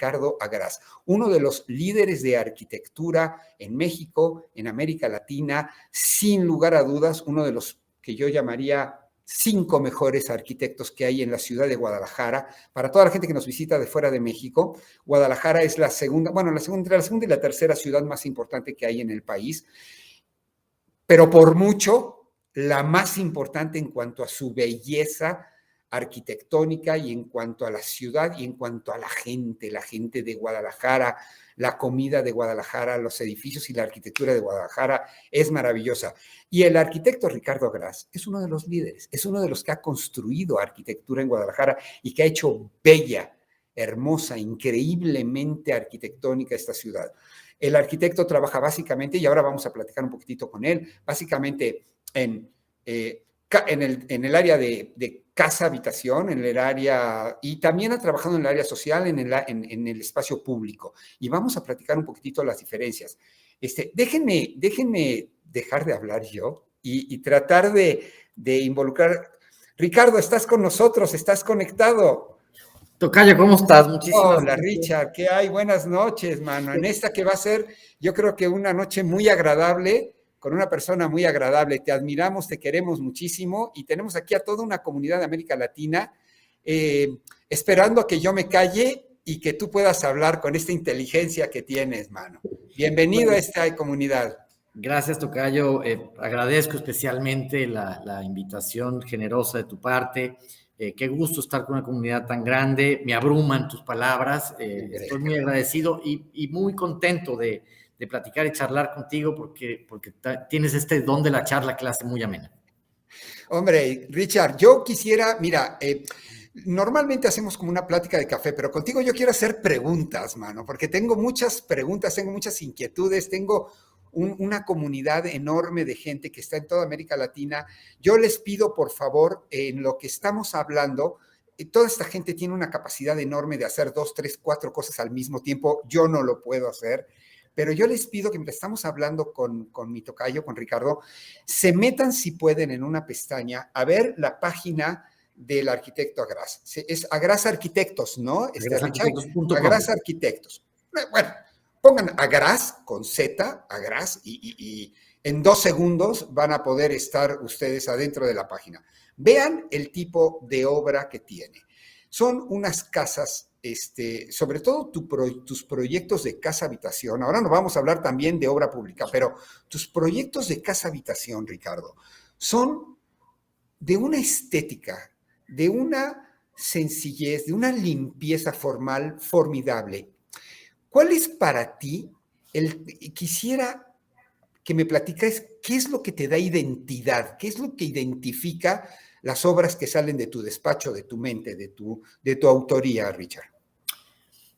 Ricardo Agraz, uno de los líderes de arquitectura en México, en América Latina, sin lugar a dudas, uno de los que yo llamaría 5 mejores arquitectos que hay en la ciudad de Guadalajara. Para toda la gente que nos visita de fuera de México, Guadalajara es la segunda y la tercera ciudad más importante que hay en el país, pero por mucho la más importante en cuanto a su belleza arquitectónica y en cuanto a la ciudad y en cuanto a la gente de Guadalajara, la comida de Guadalajara, los edificios y la arquitectura de Guadalajara es maravillosa. Y el arquitecto Ricardo Agraz es uno de los líderes, es uno de los que ha construido arquitectura en Guadalajara y que ha hecho bella, hermosa, increíblemente arquitectónica esta ciudad. El arquitecto trabaja básicamente, y ahora vamos a platicar un poquitito con él, básicamente en el área de casa-habitación, en el área, y también ha trabajado en el área social, en el espacio público. Y vamos a platicar un poquitito las diferencias. Déjenme dejar de hablar yo y tratar de involucrar. Ricardo, estás con nosotros, estás conectado. Tocayo, ¿cómo estás? Muchísimas Hola, Richard, ¿qué hay? Buenas noches, mano. En esta que va a ser, yo creo que una noche muy agradable, con una persona muy agradable. Te admiramos, te queremos muchísimo y tenemos aquí a toda una comunidad de América Latina esperando a que yo me calle y que tú puedas hablar con esta inteligencia que tienes, mano. Bienvenido a esta comunidad. Gracias, Tocayo. Agradezco especialmente la invitación generosa de tu parte. Qué gusto estar con una comunidad tan grande. Me abruman tus palabras. Estoy muy agradecido y muy contento de platicar y charlar contigo porque tienes este don de la charla que la hace muy amena. Hombre, Richard, yo quisiera, mira, normalmente hacemos como una plática de café, pero contigo yo quiero hacer preguntas, mano, porque tengo muchas preguntas, tengo muchas inquietudes, tengo una comunidad enorme de gente que está en toda América Latina. Yo les pido, por favor, en lo que estamos hablando, toda esta gente tiene una capacidad enorme de hacer 2, 3, 4 cosas al mismo tiempo. Yo no lo puedo hacer. Pero yo les pido que mientras estamos hablando con mi tocayo, con Ricardo, se metan, si pueden, en una pestaña a ver la página del arquitecto Agraz. Es Agraz Arquitectos, ¿no? Agraz Arquitectos. Bueno, pongan Agraz con Z, Agraz, y en 2 segundos van a poder estar ustedes adentro de la página. Vean el tipo de obra que tiene. Son unas casas, sobre todo tus proyectos de casa-habitación. Ahora no vamos a hablar también de obra pública, pero tus proyectos de casa-habitación, Ricardo, son de una estética, de una sencillez, de una limpieza formal formidable. ¿Cuál es para ti quisiera que me platiques qué es lo que te da identidad, qué es lo que identifica las obras que salen de tu despacho, de tu mente, de tu autoría, Richard?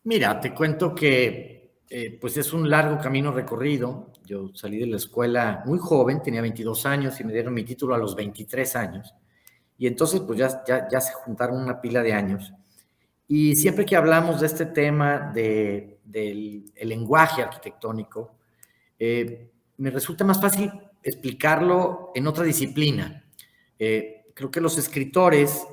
Mira, te cuento que pues es un largo camino recorrido. Yo salí de la escuela muy joven, tenía 22 años y me dieron mi título a los 23 años. Y entonces pues ya se juntaron una pila de años. Y siempre que hablamos de este tema del lenguaje arquitectónico, me resulta más fácil explicarlo en otra disciplina. Creo que los escritores,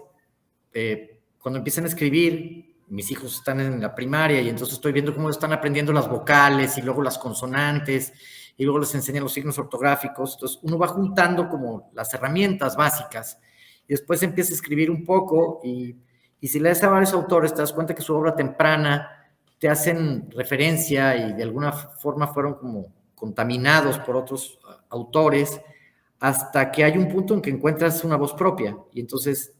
cuando empiezan a escribir, mis hijos están en la primaria y entonces estoy viendo cómo están aprendiendo las vocales y luego las consonantes y luego les enseñan los signos ortográficos. Entonces uno va juntando como las herramientas básicas y después empieza a escribir un poco y si lees a varios autores te das cuenta que su obra temprana te hacen referencia y de alguna forma fueron como contaminados por otros autores hasta que hay un punto en que encuentras una voz propia. Y entonces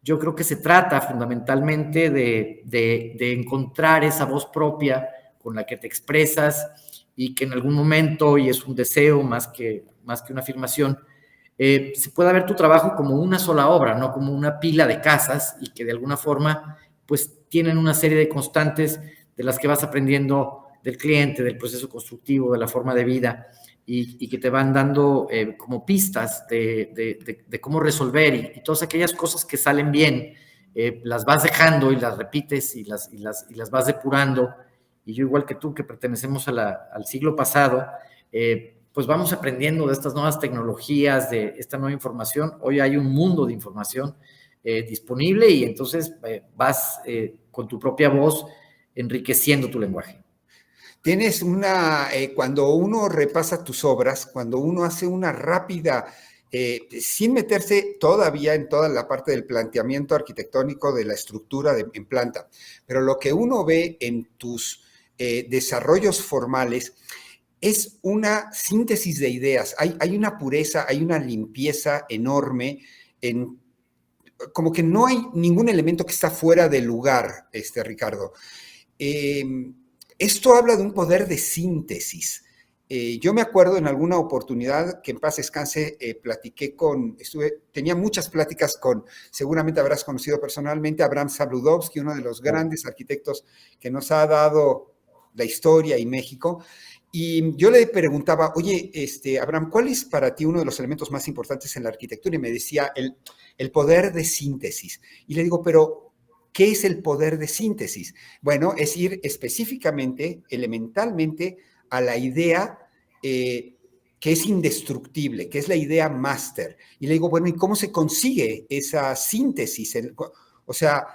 yo creo que se trata fundamentalmente de encontrar esa voz propia con la que te expresas y que en algún momento, y es un deseo más que una afirmación, se pueda ver tu trabajo como una sola obra, no como una pila de casas y que de alguna forma pues tienen una serie de constantes de las que vas aprendiendo del cliente, del proceso constructivo, de la forma de vida y que te van dando como pistas de cómo resolver y todas aquellas cosas que salen bien, las vas dejando y las repites y las vas depurando. Y yo, igual que tú, que pertenecemos al siglo pasado, pues vamos aprendiendo de estas nuevas tecnologías, de esta nueva información. Hoy hay un mundo de información disponible y entonces vas con tu propia voz enriqueciendo tu lenguaje. Tienes cuando uno repasa tus obras, cuando uno hace una rápida, sin meterse todavía en toda la parte del planteamiento arquitectónico de la estructura en planta, pero lo que uno ve en tus desarrollos formales es una síntesis de ideas. Hay una pureza, hay una limpieza enorme como que no hay ningún elemento que está fuera de lugar, Ricardo. Esto habla de un poder de síntesis. Yo me acuerdo en alguna oportunidad que en paz descanse, tenía muchas pláticas seguramente habrás conocido personalmente a Abram Sabludovsky, uno de los grandes arquitectos que nos ha dado la historia y México. Y yo le preguntaba, oye, Abram, ¿cuál es para ti uno de los elementos más importantes en la arquitectura? Y me decía el poder de síntesis. Y le digo, pero ¿qué es el poder de síntesis? Bueno, es ir específicamente, elementalmente, a la idea que es indestructible, que es la idea máster. Y le digo, bueno, ¿y cómo se consigue esa síntesis? O sea,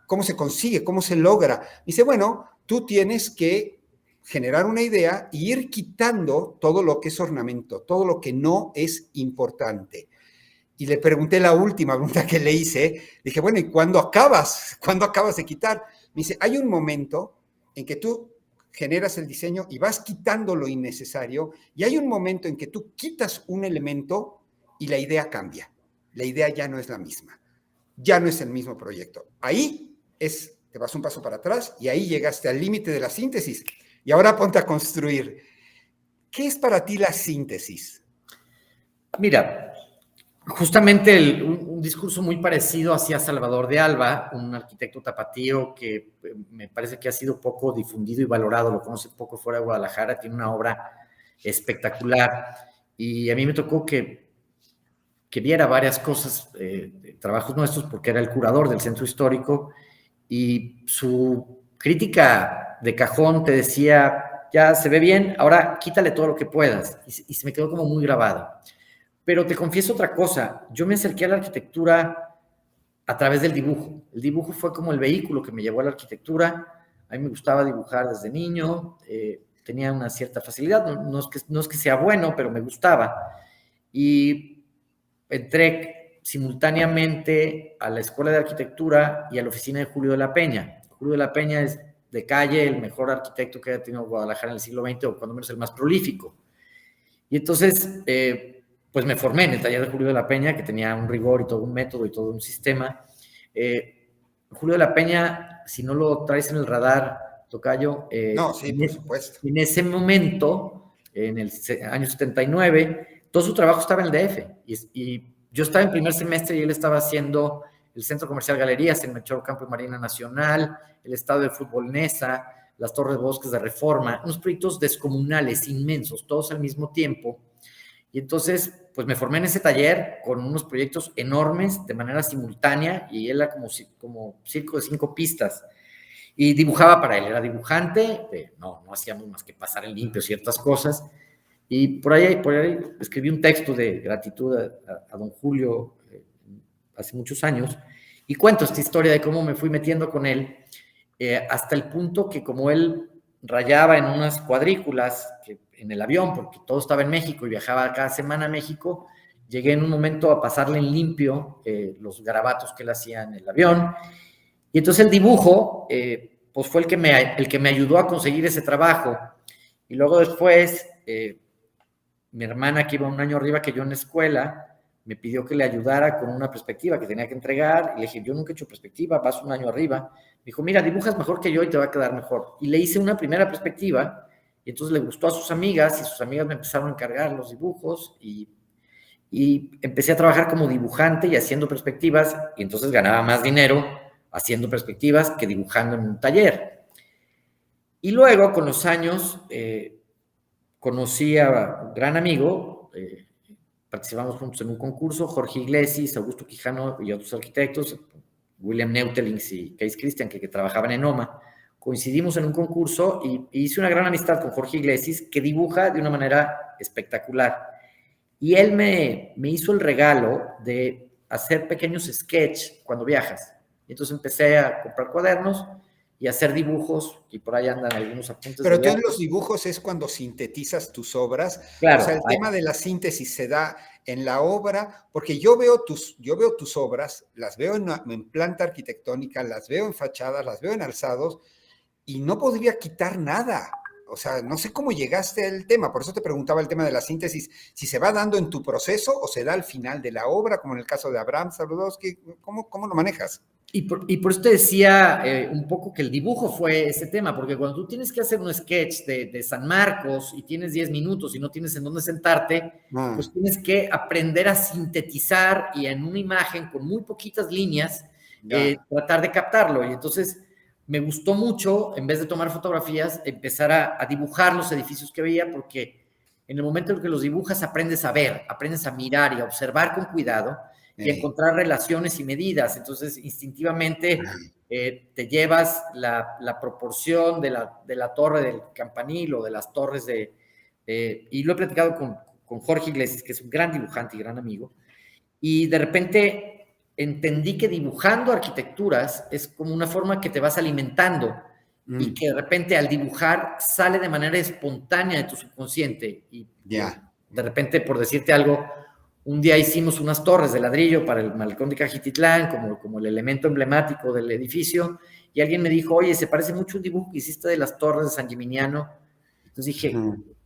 ¿cómo se consigue? ¿Cómo se logra? Dice, bueno, tú tienes que generar una idea e ir quitando todo lo que es ornamento, todo lo que no es importante. Y le pregunté la última pregunta que le hice, dije, bueno, ¿y cuándo acabas? ¿Cuándo acabas de quitar? Me dice, hay un momento en que tú generas el diseño y vas quitando lo innecesario, y hay un momento en que tú quitas un elemento y la idea cambia. La idea ya no es la misma, ya no es el mismo proyecto. Ahí te vas un paso para atrás y ahí llegaste al límite de la síntesis. Y ahora ponte a construir. ¿Qué es para ti la síntesis? Mira, justamente un discurso muy parecido hacía Salvador de Alba, un arquitecto tapatío que me parece que ha sido poco difundido y valorado, lo conoce poco fuera de Guadalajara, tiene una obra espectacular y a mí me tocó que viera varias cosas, trabajos nuestros, porque era el curador del centro histórico y su crítica de cajón te decía, ya se ve bien, ahora quítale todo lo que puedas, y se me quedó como muy grabado. Pero te confieso otra cosa, yo me acerqué a la arquitectura a través del dibujo. El dibujo fue como el vehículo que me llevó a la arquitectura. A mí me gustaba dibujar desde niño, tenía una cierta facilidad, no es que sea bueno, pero me gustaba. Y entré simultáneamente a la Escuela de Arquitectura y a la oficina de Julio de la Peña. Julio de la Peña es de calle el mejor arquitecto que haya tenido Guadalajara en el siglo XX, o cuando menos el más prolífico. Y entonces pues me formé en el taller de Julio de la Peña, que tenía un rigor y todo un método y todo un sistema. Julio de la Peña, si no lo traes en el radar, tocayo, no, sí, por supuesto. En ese momento, en el año 79, todo su trabajo estaba en el DF, y yo estaba en primer semestre y él estaba haciendo el Centro Comercial Galerías en Melchor Ocampo y Marina Nacional, el Estadio de Fútbol Nesa, las Torres Bosques de Reforma, unos proyectos descomunales, inmensos, todos al mismo tiempo. Y entonces, pues me formé en ese taller con unos proyectos enormes de manera simultánea, y él era como circo de 5 pistas. Y dibujaba para él, era dibujante, no hacíamos más que pasar en limpio ciertas cosas. Y por ahí escribí un texto de gratitud a don Julio hace muchos años, y cuento esta historia de cómo me fui metiendo con él, hasta el punto que, como él rayaba en unas cuadrículas en el avión, porque todo estaba en México y viajaba cada semana a México, llegué en un momento a pasarle en limpio los garabatos que él hacía en el avión, y entonces el dibujo pues fue el que me ayudó a conseguir ese trabajo. Y luego después mi hermana, que iba un año arriba que yo en la escuela, me pidió que le ayudara con una perspectiva que tenía que entregar, y le dije, yo nunca he hecho perspectiva, vas un año arriba. Me dijo, mira, dibujas mejor que yo y te va a quedar mejor. Y le hice una primera perspectiva, y entonces le gustó a sus amigas, y sus amigas me empezaron a encargar los dibujos, y empecé a trabajar como dibujante y haciendo perspectivas, y entonces ganaba más dinero haciendo perspectivas que dibujando en un taller. Y luego, con los años, conocí a un gran amigo, participamos juntos en un concurso, Jorge Iglesias, Augusto Quijano y otros arquitectos, William Neutelings y Kees Christian, que trabajaban en OMA. Coincidimos en un concurso y hice una gran amistad con Jorge Iglesias, que dibuja de una manera espectacular. Y él me hizo el regalo de hacer pequeños sketches cuando viajas. Entonces empecé a comprar cuadernos y hacer dibujos, y por ahí andan algunos apuntes. Pero tú en los dibujos es cuando sintetizas tus obras. Claro. O sea, el tema de la síntesis se da en la obra, porque yo veo tus obras, las veo en planta arquitectónica, las veo en fachadas, las veo en alzados, y no podría quitar nada. O sea, no sé cómo llegaste al tema, por eso te preguntaba el tema de la síntesis, si se va dando en tu proceso o se da al final de la obra, como en el caso de Abraham Sabludowski, ¿cómo lo manejas? Y por eso te decía un poco que el dibujo fue ese tema, porque cuando tú tienes que hacer un sketch de San Marcos y tienes 10 minutos y no tienes en dónde sentarte, pues tienes que aprender a sintetizar y en una imagen con muy poquitas líneas tratar de captarlo. Y entonces me gustó mucho, en vez de tomar fotografías, empezar a dibujar los edificios que veía, porque en el momento en que los dibujas aprendes a ver, aprendes a mirar y a observar con cuidado y encontrar relaciones y medidas. Entonces, instintivamente te llevas la proporción de la torre del campanil o de las torres y lo he platicado con Jorge Iglesias, que es un gran dibujante y gran amigo, y de repente entendí que dibujando arquitecturas es como una forma que te vas alimentando y que de repente al dibujar sale de manera espontánea de tu subconsciente y de repente, por decirte algo, un día hicimos unas torres de ladrillo para el malecón de Cajititlán, como el elemento emblemático del edificio, y alguien me dijo, oye, se parece mucho un dibujo que hiciste de las torres de San Gimignano. Entonces dije,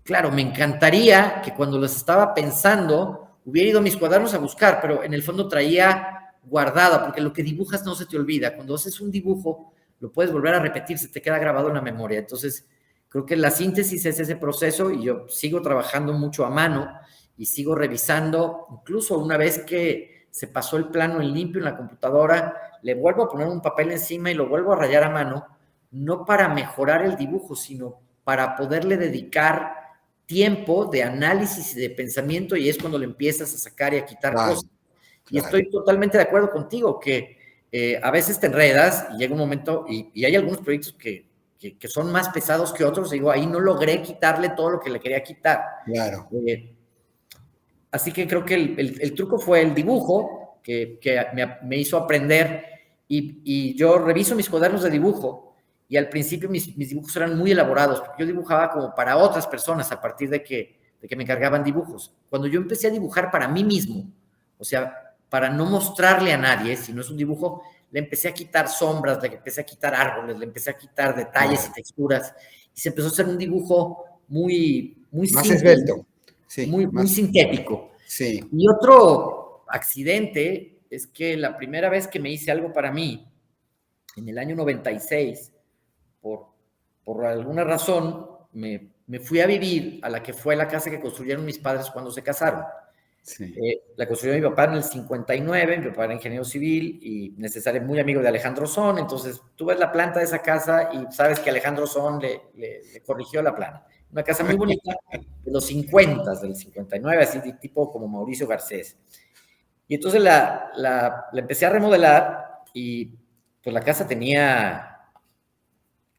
claro, me encantaría que cuando las estaba pensando, hubiera ido a mis cuadernos a buscar, pero en el fondo traía guardada, porque lo que dibujas no se te olvida. Cuando haces un dibujo, lo puedes volver a repetir, se te queda grabado en la memoria. Entonces, creo que la síntesis es ese proceso y yo sigo trabajando mucho a mano y sigo revisando, incluso una vez que se pasó el plano en limpio en la computadora, le vuelvo a poner un papel encima y lo vuelvo a rayar a mano, no para mejorar el dibujo, sino para poderle dedicar tiempo de análisis y de pensamiento, y es cuando le empiezas a sacar y a quitar cosas. Y estoy totalmente de acuerdo contigo, que a veces te enredas y llega un momento, y hay algunos proyectos que son más pesados que otros, digo, ahí no logré quitarle todo lo que le quería quitar. Claro. Así que creo que el truco fue el dibujo, que me hizo aprender, y yo reviso mis cuadernos de dibujo, y al principio mis dibujos eran muy elaborados, porque yo dibujaba como para otras personas a partir de que me encargaban dibujos. Cuando yo empecé a dibujar para mí mismo, o sea, para no mostrarle a nadie, si no es un dibujo, le empecé a quitar sombras, le empecé a quitar árboles, le empecé a quitar detalles y texturas, y se empezó a hacer un dibujo muy más simple, esbelto. Sí, muy sintético. Sí. Y otro accidente es que la primera vez que me hice algo para mí, en el año 96, por alguna razón, me fui a vivir a la que fue la casa que construyeron mis padres cuando se casaron. Sí. La construyó mi papá en el 59, mi papá era ingeniero civil y necesario, muy amigo de Alejandro Son, entonces tú ves la planta de esa casa y sabes que Alejandro Son le corrigió la plana. Una casa muy bonita, de los 50, del 59, así de tipo como Mauricio Garcés. Y entonces la empecé a remodelar y pues la casa tenía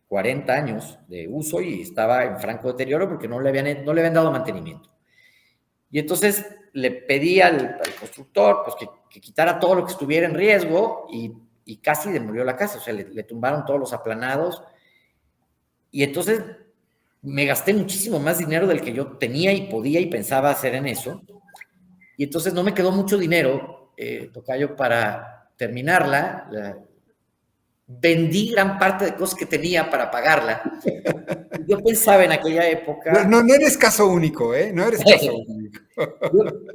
40 años de uso y estaba en franco deterioro porque no le habían dado mantenimiento. Y entonces le pedí al constructor pues, que quitara todo lo que estuviera en riesgo y casi demolió la casa, o sea, le tumbaron todos los aplanados. Y entonces me gasté muchísimo más dinero del que yo tenía y podía y pensaba hacer en eso. Y entonces no me quedó mucho dinero, tocayo, para terminarla. Vendí gran parte de cosas que tenía para pagarla. Yo pensaba en aquella época... No eres caso único, ¿eh? No eres caso único.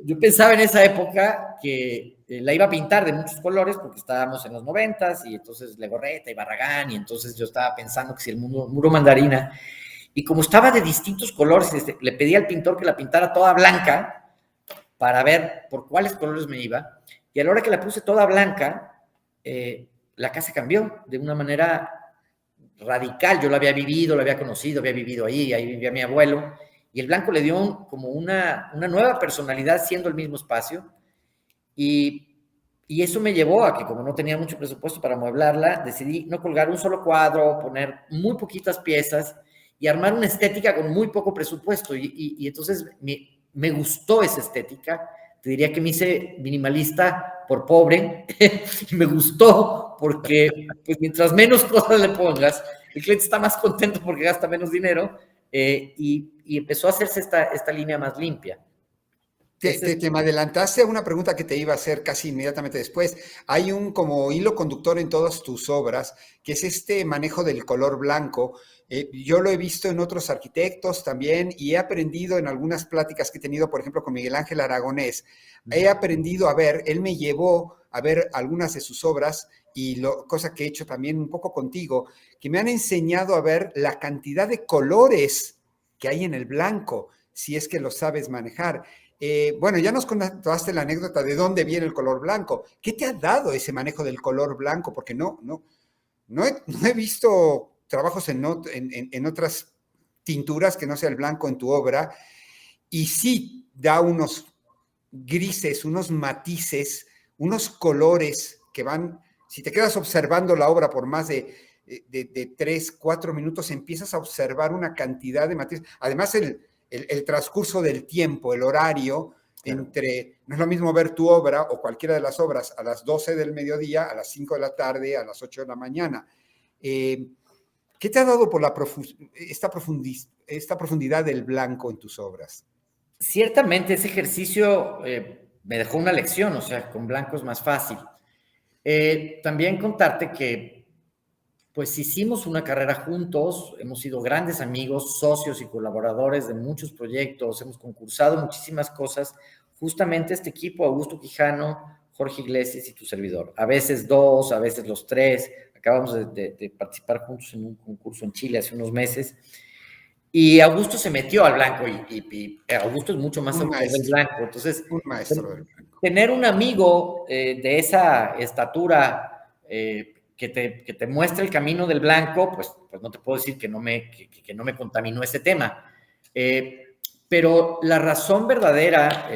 Yo pensaba en esa época que la iba a pintar de muchos colores porque estábamos en los 90s y entonces Legorreta y Barragán, y entonces yo estaba pensando que si el muro mandarina, y como estaba de distintos colores, le pedí al pintor que la pintara toda blanca para ver por cuáles colores me iba, y a la hora que la puse toda blanca, la casa cambió de una manera radical. Yo la había vivido, la había conocido, había vivido ahí vivía mi abuelo, y el blanco le dio como una nueva personalidad siendo el mismo espacio, y eso me llevó a que, como no tenía mucho presupuesto para amueblarla, decidí no colgar un solo cuadro, poner muy poquitas piezas y armar una estética con muy poco presupuesto, y entonces me gustó esa estética. Te diría que me hice minimalista por pobre, y me gustó porque pues, mientras menos cosas le pongas, el cliente está más contento porque gasta menos dinero, y empezó a hacerse esta línea más limpia. Te me adelantaste a una pregunta que te iba a hacer casi inmediatamente después. Hay un como hilo conductor en todas tus obras, que es este manejo del color blanco. Yo lo he visto en otros arquitectos también y he aprendido en algunas pláticas que he tenido, por ejemplo, con Miguel Ángel Aragonés. He aprendido a ver, él me llevó a ver algunas de sus obras y cosa que he hecho también un poco contigo, que me han enseñado a ver la cantidad de colores que hay en el blanco, si es que lo sabes manejar. Bueno, ya nos contaste la anécdota de dónde viene el color blanco. ¿Qué te ha dado ese manejo del color blanco? Porque no he visto trabajos en otras tinturas que no sea el blanco en tu obra, y sí da unos grises, unos matices, unos colores que van, si te quedas observando la obra por más de 3, 4 minutos, empiezas a observar una cantidad de matices. Además, el transcurso del tiempo, el horario, claro. No es lo mismo ver tu obra o cualquiera de las obras a las 12 del mediodía, a las 5 de la tarde, a las 8 de la mañana. ¿Qué te ha dado por esta profundidad del blanco en tus obras? Ciertamente ese ejercicio me dejó una lección, o sea, con blanco es más fácil. También contarte que pues hicimos una carrera juntos, hemos sido grandes amigos, socios y colaboradores de muchos proyectos, hemos concursado muchísimas cosas, justamente este equipo, Augusto Quijano, Jorge Iglesias y tu servidor. A veces 2, a veces los 3, acabamos de participar juntos en un concurso en Chile hace unos meses, y Augusto se metió al blanco, y Augusto es mucho más autor del blanco. Entonces, un maestro del blanco. Tener un amigo de esa estatura que te muestre el camino del blanco, pues no te puedo decir que no me contaminó ese tema. Pero la razón verdadera,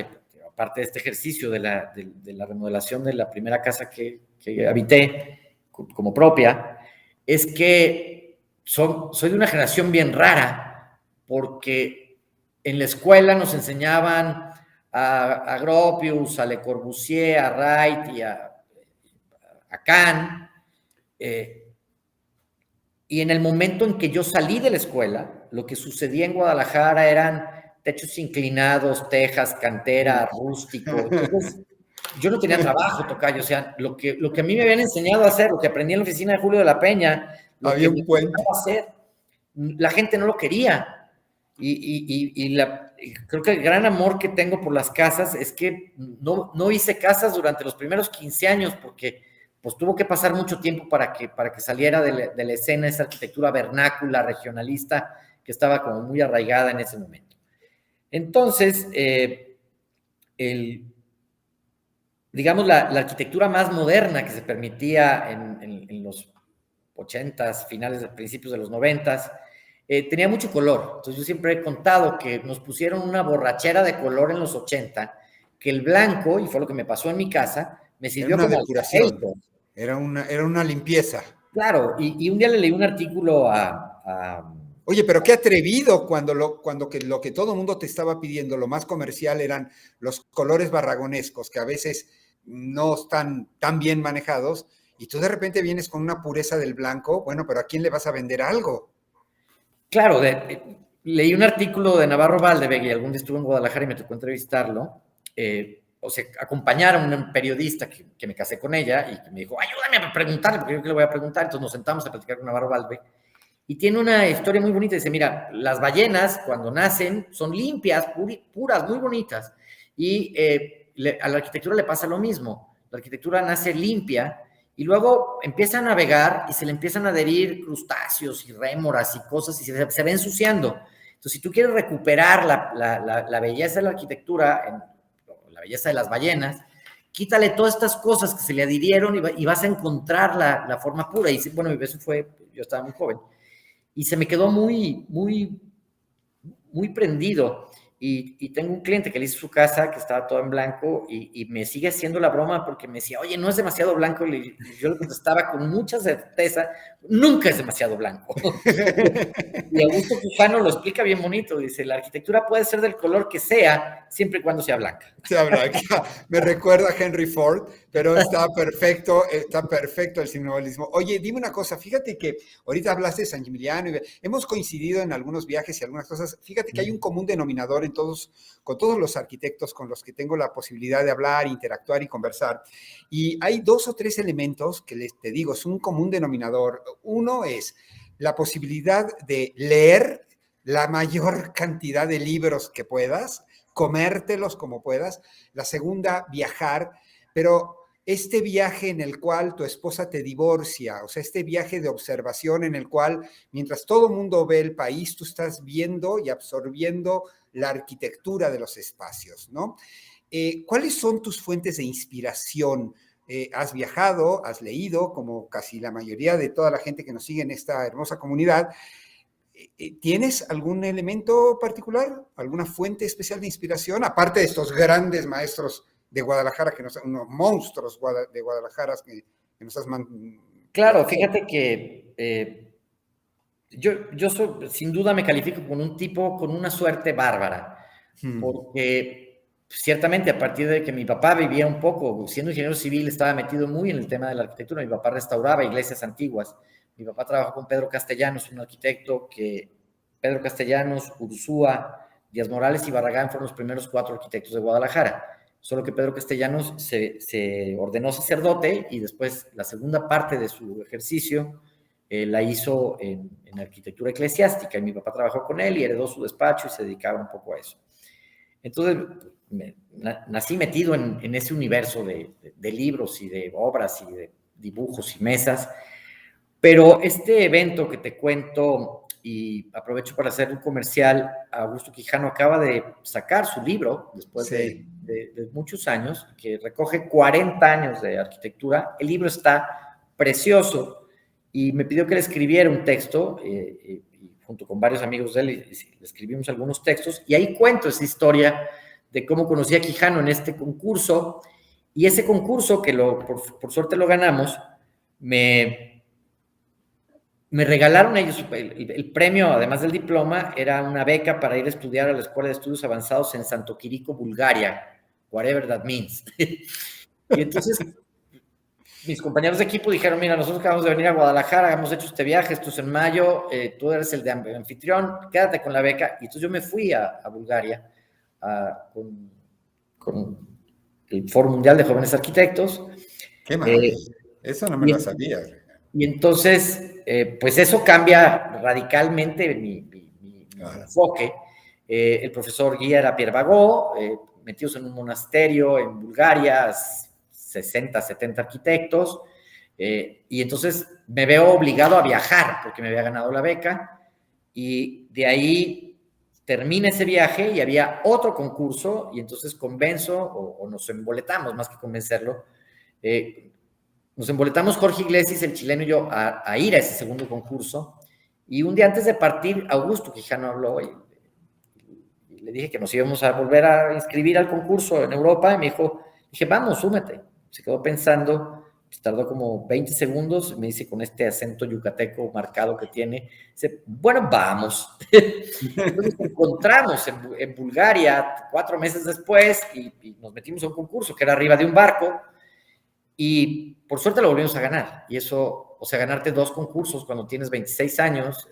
aparte de este ejercicio de la remodelación de la primera casa que habité como propia, es que soy de una generación bien rara, porque en la escuela nos enseñaban a Gropius, a Le Corbusier, a Wright y a Kahn, y en el momento en que yo salí de la escuela, lo que sucedía en Guadalajara eran techos inclinados, tejas, cantera, rústico. Entonces, yo no tenía trabajo, tocayo. O sea, lo que a mí me habían enseñado a hacer, lo que aprendí en la oficina de Julio de la Peña, lo había que un puente. hacer, la gente no lo quería. Creo que el gran amor que tengo por las casas es que no hice casas durante los primeros 15 años porque pues tuvo que pasar mucho tiempo para que saliera de la escena esa arquitectura vernácula, regionalista, que estaba como muy arraigada en ese momento. Entonces, digamos, la arquitectura más moderna que se permitía en los 80s, finales, principios de los 90s, tenía mucho color. Entonces yo siempre he contado que nos pusieron una borrachera de color en los 80, que el blanco, y fue lo que me pasó en mi casa, me sirvió como depuración. Era una limpieza. Claro, y un día le leí un artículo Oye, pero qué atrevido cuando lo que todo el mundo te estaba pidiendo, lo más comercial eran los colores barragonescos, que a veces no están tan bien manejados, y tú de repente vienes con una pureza del blanco. Bueno, pero ¿a quién le vas a vender algo? Claro, leí un artículo de Navarro Valdeveg y algún día estuve en Guadalajara y me tocó entrevistarlo. O sea, acompañar a un periodista que me casé con ella y que me dijo, ayúdame a preguntarle, porque yo que le voy a preguntar. Entonces nos sentamos a platicar con Navarro Valdeveg y tiene una historia muy bonita. Dice, mira, las ballenas cuando nacen son limpias, puras, muy bonitas. Y a la arquitectura le pasa lo mismo. La arquitectura nace limpia y luego empieza a navegar y se le empiezan a adherir crustáceos y rémoras y cosas y se va ensuciando. Entonces, si tú quieres recuperar la belleza de la arquitectura, la belleza de las ballenas, quítale todas estas cosas que se le adhirieron y vas a encontrar la forma pura. Y bueno, eso fue, yo estaba muy joven. Y se me quedó muy, muy, muy prendido. Y tengo un cliente que le hice su casa, que estaba todo en blanco, y me sigue haciendo la broma porque me decía, oye, no es demasiado blanco. Y yo le contestaba con mucha certeza, nunca es demasiado blanco. Y Augusto Quijano lo explica bien bonito. Dice, la arquitectura puede ser del color que sea, siempre y cuando sea blanca. Sea blanca. Me recuerda a Henry Ford, pero está perfecto el simbolismo. Oye, dime una cosa, fíjate que ahorita hablaste de San Gimignano, y hemos coincidido en algunos viajes y algunas cosas. Fíjate que hay un común denominador con todos los arquitectos con los que tengo la posibilidad de hablar, interactuar y conversar. Y hay dos o tres elementos que te digo, es un común denominador. Uno es la posibilidad de leer la mayor cantidad de libros que puedas, comértelos como puedas. La segunda, viajar, pero este viaje en el cual tu esposa te divorcia, o sea, este viaje de observación en el cual, mientras todo el mundo ve el país, tú estás viendo y absorbiendo la arquitectura de los espacios, ¿no? ¿Cuáles son tus fuentes de inspiración? Has viajado, has leído, como casi la mayoría de toda la gente que nos sigue en esta hermosa comunidad. ¿Tienes algún elemento particular, alguna fuente especial de inspiración, aparte de estos grandes maestros de Guadalajara, unos monstruos de Guadalajara que nos has Claro, fíjate que yo sin duda me califico con un tipo con una suerte bárbara, porque ciertamente a partir de que mi papá vivía un poco, siendo ingeniero civil, estaba metido muy en el tema de la arquitectura. Mi papá restauraba iglesias antiguas. Mi papá trabajó con Pedro Castellanos, un arquitecto que Pedro Castellanos, Ursúa, Díaz Morales y Barragán fueron los primeros 4 arquitectos de Guadalajara. Solo que Pedro Castellanos se ordenó sacerdote y después la segunda parte de su ejercicio la hizo en arquitectura eclesiástica, y mi papá trabajó con él y heredó su despacho y se dedicaba un poco a eso. Entonces, nací metido en ese universo de libros y de obras y de dibujos y mesas, pero este evento que te cuento, y aprovecho para hacer un comercial, Augusto Quijano acaba de sacar su libro después de muchos años, que recoge 40 años de arquitectura. El libro está precioso y me pidió que le escribiera un texto, y junto con varios amigos de él, le escribimos algunos textos, y ahí cuento esa historia de cómo conocí a Quijano en este concurso, y ese concurso, que por suerte lo ganamos, me regalaron ellos el premio, además del diploma, era una beca para ir a estudiar a la Escuela de Estudios Avanzados en Santo Quirico, Bulgaria, whatever that means. Y entonces mis compañeros de equipo dijeron: mira, nosotros acabamos de venir a Guadalajara, hemos hecho este viaje, esto es en mayo, tú eres el de anfitrión, quédate con la beca. Y entonces yo me fui a Bulgaria con el Foro Mundial de Jóvenes Arquitectos. ¡Qué maravilla! Eso no me lo sabía. Y entonces, pues eso cambia radicalmente mi enfoque. El profesor guía era Pierre Bagó, metidos en un monasterio en Bulgaria, 60, 70 arquitectos, y entonces me veo obligado a viajar porque me había ganado la beca, y de ahí termina ese viaje y había otro concurso, y entonces convenzo, o nos emboletamos más que convencerlo, nos emboletamos Jorge Iglesias, el chileno, y yo a ir a ese segundo concurso. Y un día antes de partir, Augusto Quijano habló y le dije que nos íbamos a volver a inscribir al concurso en Europa, y me dijo, vamos, súmete. Se quedó pensando, pues tardó como 20 segundos, me dice con este acento yucateco marcado que tiene, dice, bueno, vamos. Entonces nos encontramos en Bulgaria 4 meses después y nos metimos a un concurso que era arriba de un barco, y por suerte lo volvimos a ganar. Y eso, o sea, ganarte 2 concursos cuando tienes 26 años.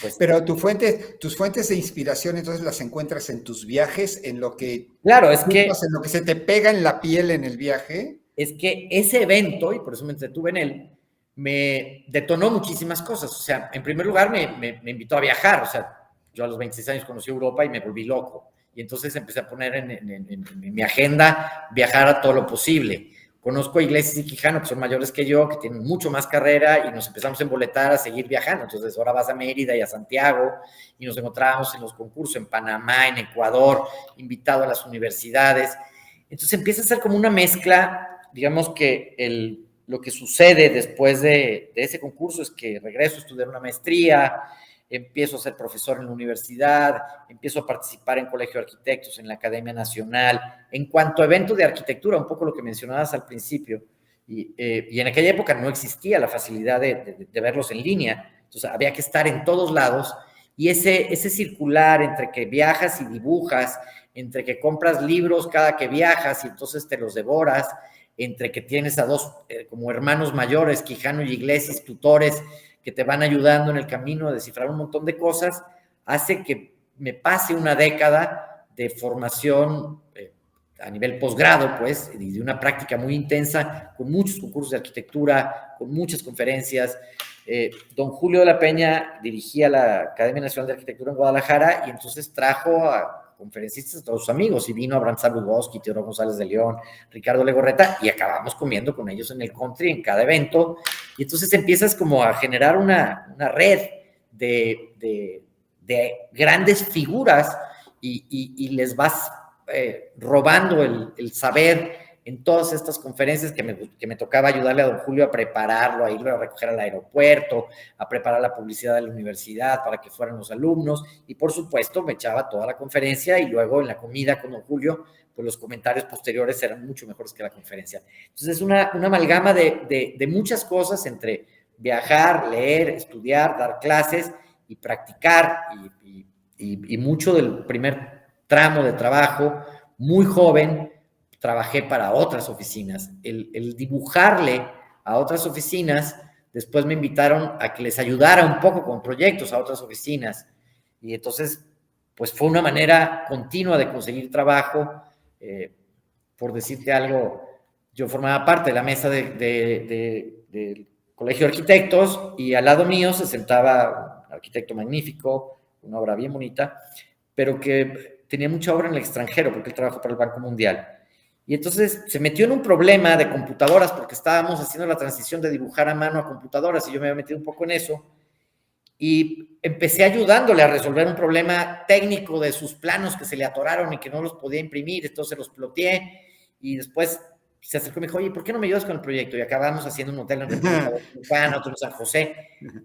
Pues, pero tus fuentes de inspiración entonces las encuentras en tus viajes, en lo que... Claro, es que... En lo que se te pega en la piel en el viaje. Es que ese evento, y por eso me entretuve en él, me detonó muchísimas cosas. O sea, en primer lugar me invitó a viajar. O sea, yo a los 26 años conocí Europa y me volví loco. Y entonces empecé a poner en mi agenda viajar a todo lo posible. Conozco a Iglesias y Quijano, que son mayores que yo, que tienen mucho más carrera, y nos empezamos a emboletar a seguir viajando. Entonces ahora vas a Mérida y a Santiago, y nos encontramos en los concursos en Panamá, en Ecuador, invitado a las universidades. Entonces empieza a ser como una mezcla. Digamos que lo que sucede después de ese concurso es que regreso a estudiar una maestría, empiezo a ser profesor en la universidad, empiezo a participar en Colegio de Arquitectos, en la Academia Nacional. En cuanto a eventos de arquitectura, un poco lo que mencionabas al principio, y en aquella época no existía la facilidad de verlos en línea, entonces había que estar en todos lados, y ese circular entre que viajas y dibujas, entre que compras libros cada que viajas y entonces te los devoras, entre que tienes a dos como hermanos mayores, Quijano y Iglesias, tutores, que te van ayudando en el camino a descifrar un montón de cosas, hace que me pase una década de formación a nivel posgrado, pues, y de una práctica muy intensa, con muchos concursos de arquitectura, con muchas conferencias. Don Julio de la Peña dirigía la Academia Nacional de Arquitectura en Guadalajara y entonces trajo a conferencistas a todos sus amigos y vino Abraham Zabludowski, Teodoro González de León, Ricardo Legorreta y acabamos comiendo con ellos en el country en cada evento y entonces empiezas como a generar una red de grandes figuras y les vas robando el saber en todas estas conferencias que me tocaba ayudarle a don Julio a prepararlo, a irlo a recoger al aeropuerto, a preparar la publicidad de la universidad para que fueran los alumnos y por supuesto me echaba toda la conferencia y luego en la comida con don Julio pues los comentarios posteriores eran mucho mejores que la conferencia. Entonces es una amalgama de muchas cosas entre viajar, leer, estudiar, dar clases y practicar y mucho del primer tramo de trabajo, muy joven, trabajé para otras oficinas. El dibujarle a otras oficinas, después me invitaron a que les ayudara un poco con proyectos a otras oficinas. Y entonces, pues fue una manera continua de conseguir trabajo. Por decirte algo, yo formaba parte de la mesa del Colegio de Arquitectos y al lado mío se sentaba un arquitecto magnífico, una obra bien bonita, pero que tenía mucha obra en el extranjero porque él trabajó para el Banco Mundial. Y entonces se metió en un problema de computadoras porque estábamos haciendo la transición de dibujar a mano a computadoras y yo me había metido un poco en eso. Y empecé ayudándole a resolver un problema técnico de sus planos que se le atoraron y que no los podía imprimir, entonces los ploteé y después se acercó y me dijo, oye, ¿por qué no me ayudas con el proyecto? Y acabamos haciendo un hotel en República Dominicana, otro en San José.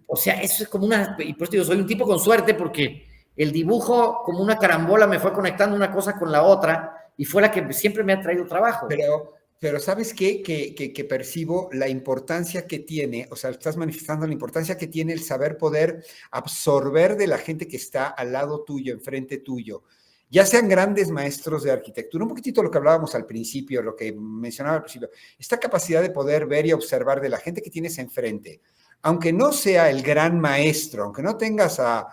O sea, eso es como una... Y por eso digo, soy un tipo con suerte porque el dibujo, como una carambola, me fue conectando una cosa con la otra y fue la que siempre me ha traído trabajo. Pero ¿sabes qué? Que percibo la importancia que tiene, o sea, estás manifestando la importancia que tiene el saber poder absorber de la gente que está al lado tuyo, enfrente tuyo, ya sean grandes maestros de arquitectura, un poquitito lo que hablábamos al principio, lo que mencionaba al principio, esta capacidad de poder ver y observar de la gente que tienes enfrente, aunque no sea el gran maestro, aunque no tengas a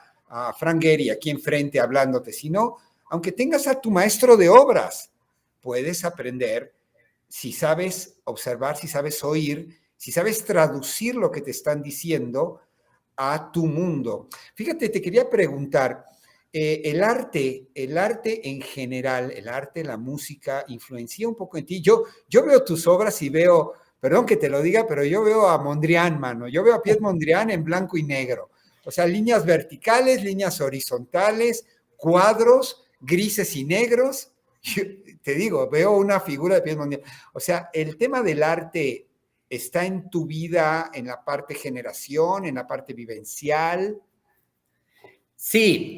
Frank Gehry aquí enfrente hablándote, sino aunque tengas a tu maestro de obras, puedes aprender si sabes observar, si sabes oír, si sabes traducir lo que te están diciendo a tu mundo. Fíjate, te quería preguntar, el arte en general, el arte, la música, influencia un poco en ti. Yo veo tus obras y veo, perdón que te lo diga, pero yo veo a Mondrian, mano. Yo veo a Piet Mondrian en blanco y negro. O sea, líneas verticales, líneas horizontales, cuadros, grises y negros. Yo, te digo, veo una figura de Piet Mondrian. O sea, el tema del arte está en tu vida, en la parte generación, en la parte vivencial. Sí,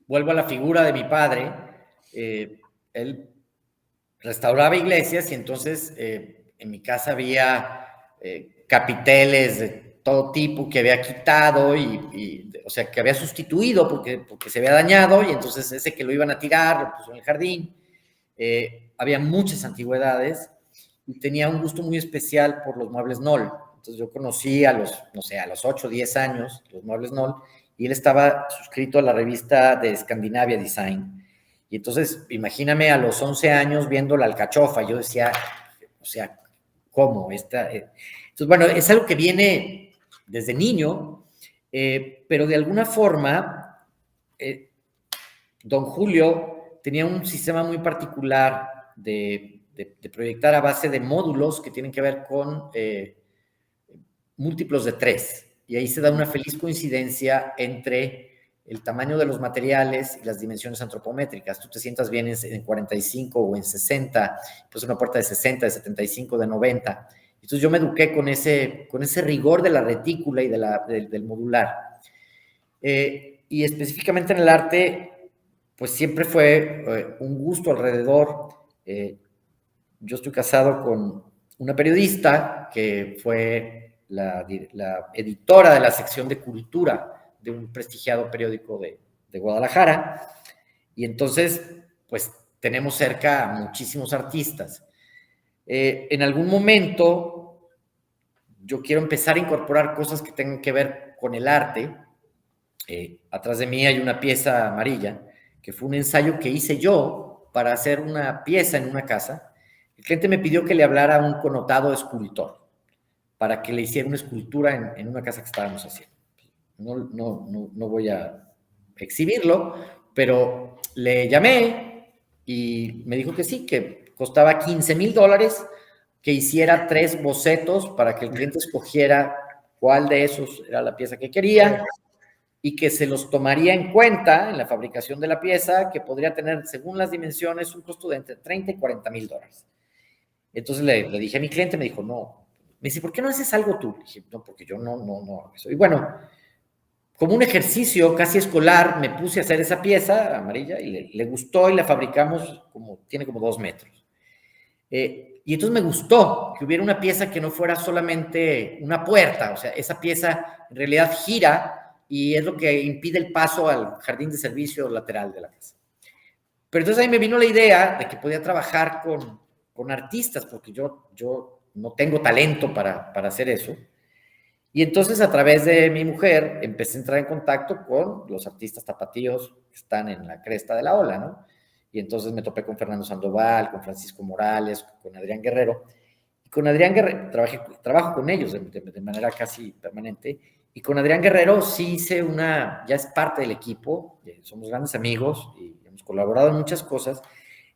vuelvo a la figura de mi padre. Él restauraba iglesias y entonces en mi casa había capiteles de todo tipo que había quitado o sea, que había sustituido porque se había dañado y entonces ese que lo iban a tirar lo puso en el jardín. Había muchas antigüedades y tenía un gusto muy especial por los muebles Knoll. Entonces yo conocí a los 8 o 10 años los muebles Knoll y él estaba suscrito a la revista de Scandinavia Design. Y entonces, imagíname a los 11 años viendo la alcachofa. Yo decía, o sea, ¿cómo? Entonces, bueno, es algo que viene desde niño, pero de alguna forma, don Julio tenía un sistema muy particular de proyectar a base de módulos que tienen que ver con múltiplos de 3. Y ahí se da una feliz coincidencia entre el tamaño de los materiales y las dimensiones antropométricas. Tú te sientas bien en 45 o en 60, pues una puerta de 60, de 75, de 90. Entonces yo me eduqué con ese rigor de la retícula y del modular. Y específicamente en el arte, pues siempre fue un gusto alrededor. Yo estoy casado con una periodista que fue la editora de la sección de cultura de un prestigiado periódico de Guadalajara, y entonces, pues, tenemos cerca a muchísimos artistas. En algún momento yo quiero empezar a incorporar cosas que tengan que ver con el arte. Atrás de mí hay una pieza amarilla, que fue un ensayo que hice yo para hacer una pieza en una casa. El cliente me pidió que le hablara a un connotado escultor para que le hiciera una escultura en una casa que estábamos haciendo. No voy a exhibirlo, pero le llamé y me dijo que sí, que costaba $15,000 que hiciera 3 bocetos para que el cliente escogiera cuál de esos era la pieza que quería y que se los tomaría en cuenta en la fabricación de la pieza, que podría tener, según las dimensiones, un costo de entre $30,000 y $40,000. Entonces le dije a mi cliente, me dijo, no. Me dice, ¿por qué no haces algo tú? Le dije, no, porque yo no hago eso. Y bueno, como un ejercicio casi escolar, me puse a hacer esa pieza amarilla y le gustó y la fabricamos, tiene como 2 metros. Y entonces me gustó que hubiera una pieza que no fuera solamente una puerta, o sea, esa pieza en realidad gira y es lo que impide el paso al jardín de servicio lateral de la casa. Pero entonces ahí me vino la idea de que podía trabajar con artistas, porque yo no tengo talento para hacer eso. Y entonces a través de mi mujer empecé a entrar en contacto con los artistas tapatíos que están en la cresta de la ola, ¿no? Y entonces me topé con Fernando Sandoval, con Francisco Morales, con Adrián Guerrero. Y con Adrián Guerrero, trabajo con ellos de manera casi permanente. Y con Adrián Guerrero sí hice ya es parte del equipo, somos grandes amigos y hemos colaborado en muchas cosas.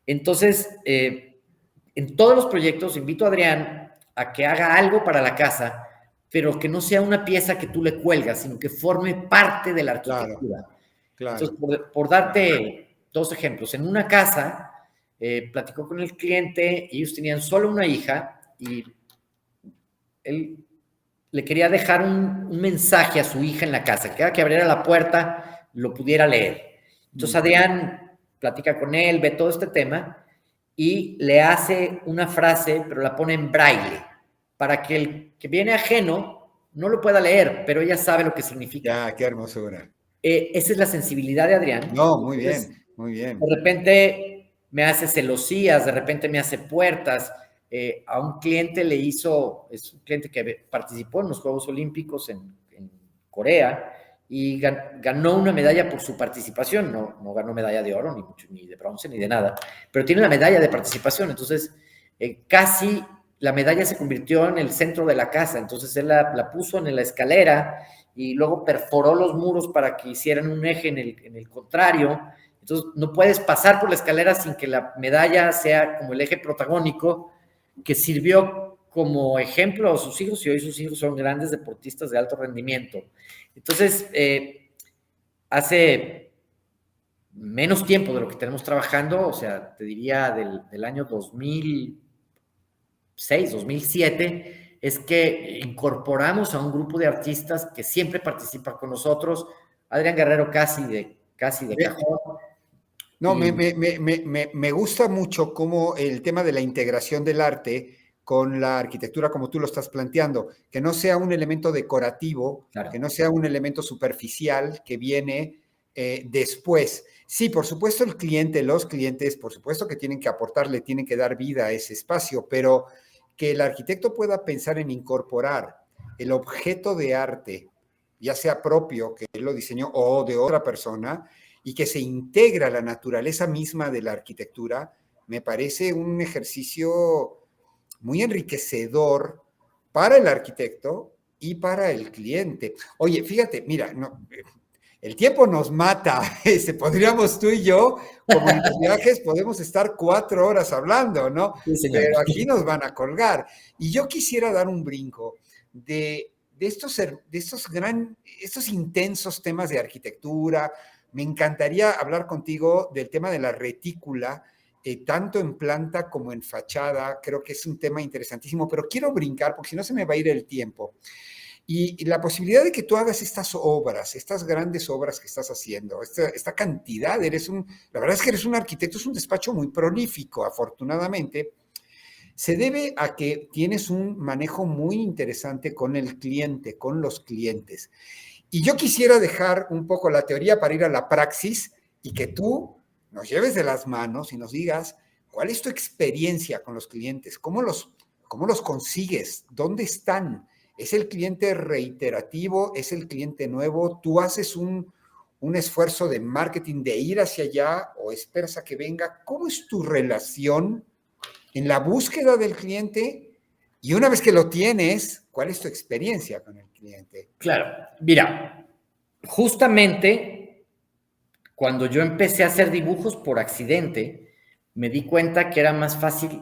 Entonces, en todos los proyectos invito a Adrián a que haga algo para la casa, pero que no sea una pieza que tú le cuelgas, sino que forme parte de la arquitectura. Claro. Entonces, por darte 2 ejemplos, en una casa platicó con el cliente, ellos tenían solo una hija y él le quería dejar un mensaje a su hija en la casa, que cada que abriera la puerta lo pudiera leer. Entonces Adrián platica con él, ve todo este tema y le hace una frase, pero la pone en braille, para que el que viene ajeno no lo pueda leer, pero ella sabe lo que significa. Ya, qué hermosura. Esa es la sensibilidad de Adrián. No, muy bien, muy bien. De repente me hace celosías, de repente me hace puertas. A un cliente es un cliente que participó en los Juegos Olímpicos en Corea y ganó una medalla por su participación. No ganó medalla de oro, ni de bronce, ni de nada, pero tiene la medalla de participación. Entonces, casi la medalla se convirtió en el centro de la casa. Entonces, él la puso en la escalera y luego perforó los muros para que hicieran un eje en el contrario. Entonces, no puedes pasar por la escalera sin que la medalla sea como el eje protagónico, que sirvió como ejemplo a sus hijos, y hoy sus hijos son grandes deportistas de alto rendimiento. Entonces, hace menos tiempo de lo que tenemos trabajando, o sea, te diría del año 2006, 2007, es que incorporamos a un grupo de artistas que siempre participan con nosotros. Adrián Guerrero casi de cajón. No, me gusta mucho cómo el tema de la integración del arte con la arquitectura, como tú lo estás planteando, que no sea un elemento decorativo, Claro. que no sea un elemento superficial que viene después. Sí, por supuesto, los clientes, por supuesto que tienen que aportarle, tienen que dar vida a ese espacio, pero que el arquitecto pueda pensar en incorporar el objeto de arte, ya sea propio, que él lo diseñó, o de otra persona, y que se integra la naturaleza misma de la arquitectura, me parece un ejercicio muy enriquecedor para el arquitecto y para el cliente. Oye, fíjate, mira, el tiempo nos mata. Podríamos tú y yo, como en los viajes, podemos estar 4 horas hablando, ¿no? Sí, pero aquí nos van a colgar. Y yo quisiera dar un brinco de estos intensos temas de arquitectura. Me encantaría hablar contigo del tema de la retícula, tanto en planta como en fachada. Creo que es un tema interesantísimo, pero quiero brincar porque si no se me va a ir el tiempo. Y la posibilidad de que tú hagas estas obras, estas grandes obras que estás haciendo, esta cantidad, la verdad es que eres un arquitecto, es un despacho muy prolífico, afortunadamente, se debe a que tienes un manejo muy interesante con el cliente, con los clientes. Y yo quisiera dejar un poco la teoría para ir a la praxis y que tú nos lleves de las manos y nos digas, ¿Cuál es tu experiencia con los clientes? Cómo los consigues? ¿Dónde están? ¿Es el cliente reiterativo? ¿Es el cliente nuevo? ¿Tú haces un esfuerzo de marketing de ir hacia allá o esperas a que venga? ¿Cómo es tu relación en la búsqueda del cliente? Y una vez que lo tienes, ¿cuál es tu experiencia con el cliente? Claro, mira, justamente cuando yo empecé a hacer dibujos por accidente, me di cuenta que era más fácil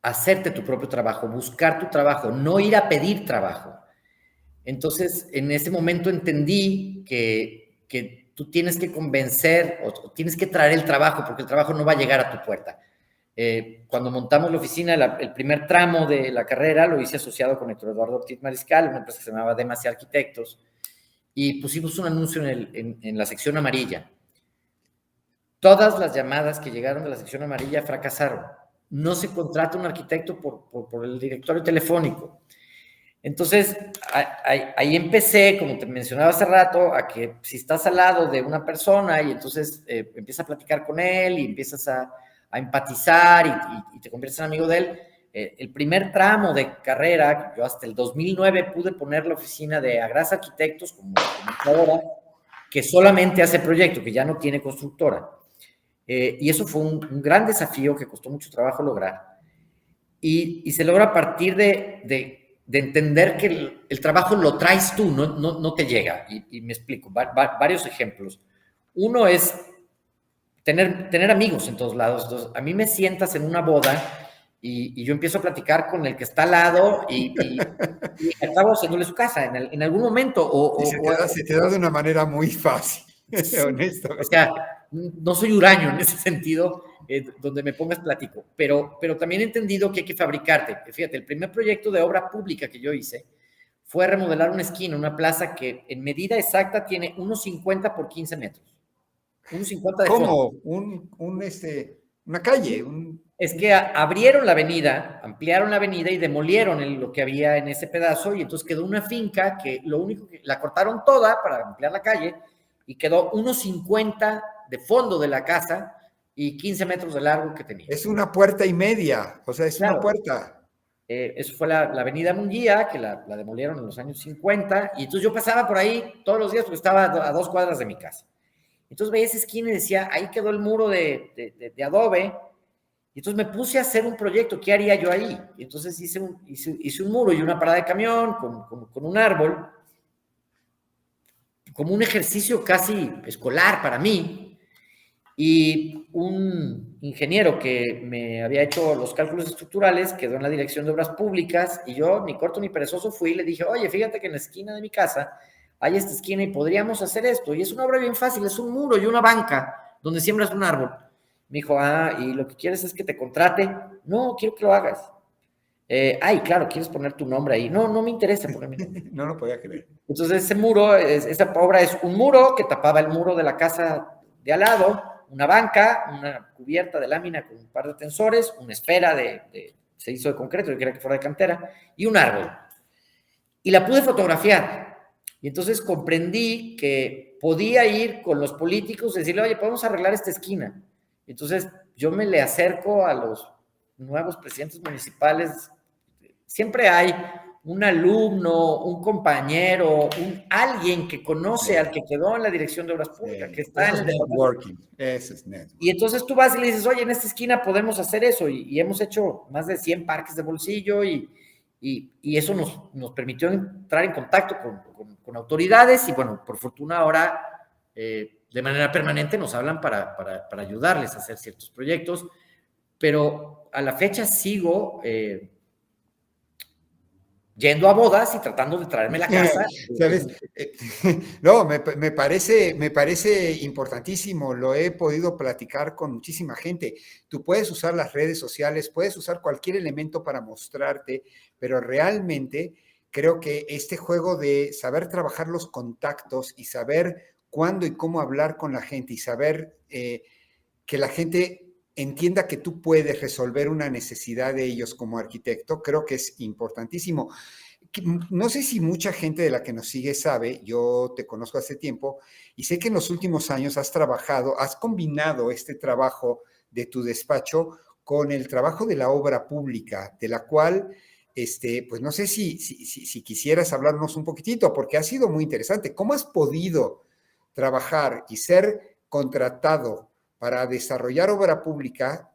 hacerte tu propio trabajo, buscar tu trabajo, no ir a pedir trabajo. Entonces, en ese momento entendí que tú tienes que convencer o tienes que traer el trabajo, porque el trabajo no va a llegar a tu puerta. Cuando montamos la oficina, el primer tramo de la carrera lo hice asociado con Héctor Eduardo Ortiz Mariscal, una empresa que se llamaba Demasi Arquitectos, y pusimos un anuncio en la sección amarilla. Todas las llamadas que llegaron de la sección amarilla fracasaron. No se contrata un arquitecto por el directorio telefónico. Entonces, ahí empecé, como te mencionaba hace rato, a que si estás al lado de una persona y entonces empiezas a platicar con él y empiezas a empatizar y te conviertes en amigo de él, el primer tramo de carrera, yo hasta el 2009 pude poner la oficina de Agras Arquitectos como ahora, que solamente hace proyecto, que ya no tiene constructora. Y eso fue un gran desafío que costó mucho trabajo lograr. Y se logra a partir de entender que el trabajo lo traes tú, no te llega. Y me explico, varios ejemplos. Uno es tener amigos en todos lados. Entonces, a mí me sientas en una boda y yo empiezo a platicar con el que está al lado y acabo haciéndole su casa en algún momento. Se te da de una manera muy fácil, sí, honestamente. o sea, no soy huraño en ese sentido, donde me pongas platico, pero también he entendido que hay que fabricarte. Fíjate, el primer proyecto de obra pública que yo hice fue remodelar una esquina, una plaza que en medida exacta tiene 1,50 por 15 metros. 1,50 de fondo. ¿Cómo? Una calle. Es que abrieron la avenida, ampliaron la avenida y demolieron lo que había en ese pedazo y entonces quedó una finca que lo único que la cortaron toda para ampliar la calle y quedó 1,50 de fondo de la casa y 15 metros de largo que tenía. Es una puerta y media, o sea, es claro, una puerta. Eso fue la avenida Munguía, que la demolieron en los años 50, y entonces yo pasaba por ahí todos los días porque estaba a 2 cuadras de mi casa. Entonces veía esa esquina y decía, ahí quedó el muro de adobe, y entonces me puse a hacer un proyecto, ¿qué haría yo ahí? Y entonces hice un muro y una parada de camión con un árbol, como un ejercicio casi escolar para mí, y un ingeniero que me había hecho los cálculos estructurales quedó en la dirección de obras públicas y yo, ni corto ni perezoso, fui y le dije, oye, fíjate que en la esquina de mi casa hay esta esquina y podríamos hacer esto. Y es una obra bien fácil, es un muro y una banca donde siembras un árbol. Me dijo, ¿y lo que quieres es que te contrate? No, quiero que lo hagas. Claro, ¿quieres poner tu nombre ahí? No, no me interesa poner mi nombre. No lo podía creer. Entonces ese muro, esa obra es un muro que tapaba el muro de la casa de al lado, una banca, una cubierta de lámina con un par de tensores, una esfera se hizo de concreto, yo quería que fuera de cantera, y un árbol. Y la pude fotografiar. Y entonces comprendí que podía ir con los políticos y decirle, oye, podemos arreglar esta esquina. Entonces yo me le acerco a los nuevos presidentes municipales. Siempre hay un alumno, un compañero, alguien que conoce al que quedó en la dirección de obras públicas, que está en el networking. Eso es networking. Y entonces tú vas y le dices, oye, en esta esquina podemos hacer eso, y hemos hecho más de 100 parques de bolsillo, y eso nos permitió entrar en contacto con autoridades, y bueno, por fortuna ahora, de manera permanente nos hablan para ayudarles a hacer ciertos proyectos, pero a la fecha sigo yendo a bodas y tratando de traerme la casa. ¿Sabes? No, me parece importantísimo. Lo he podido platicar con muchísima gente. Tú puedes usar las redes sociales, puedes usar cualquier elemento para mostrarte, pero realmente creo que este juego de saber trabajar los contactos y saber cuándo y cómo hablar con la gente y saber que la gente entienda que tú puedes resolver una necesidad de ellos como arquitecto, creo que es importantísimo. No sé si mucha gente de la que nos sigue sabe, yo te conozco hace tiempo y sé que en los últimos años has combinado este trabajo de tu despacho con el trabajo de la obra pública, de la cual, pues no sé si quisieras hablarnos un poquitito, porque ha sido muy interesante. ¿Cómo has podido trabajar y ser contratado para desarrollar obra pública